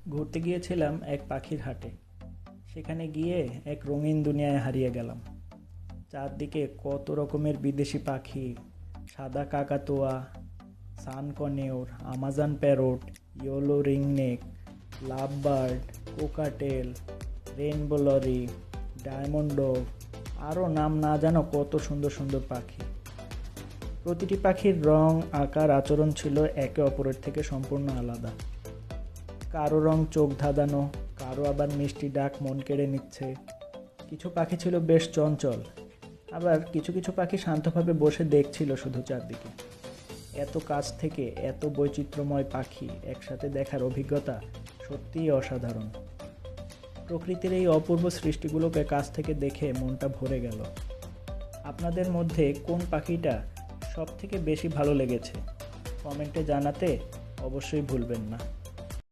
ঘুরতে গিয়েছিলাম এক পাখির হাটে। সেখানে গিয়ে এক রঙিন দুনিয়ায় হারিয়ে গেলাম। চারদিকে কত রকমের বিদেশি পাখি, সাদা কাকাতুয়া, sun conure, Amazon parrot, yellow ringneck, lovebird, cockatiel, rainbow lory, diamond dove, আরও নাম না জানো কত সুন্দর সুন্দর পাখি। প্রতিটি পাখির রং, আকার, আচরণ ছিল একে অপরের থেকে সম্পূর্ণ আলাদা। কারো রং চোখ ধাঁধানো, কারো আবার মিষ্টি ডাক মন কেড়ে নিচ্ছে। কিছু পাখি ছিল বেশ চঞ্চল, আবার কিছু কিছু পাখি শান্তভাবে বসে দেখছিল শুধু চারদিকে। এত কাছ থেকে এত বৈচিত্র্যময় পাখি একসাথে দেখার অভিজ্ঞতা সত্যিই অসাধারণ। প্রকৃতির এই অপূর্ব সৃষ্টিগুলোকে কাছ থেকে দেখে মনটা ভরে গেল। আপনাদের মধ্যে কোন পাখিটা সব থেকে বেশি ভালো লেগেছে কমেন্টে জানাতে অবশ্যই ভুলবেন না।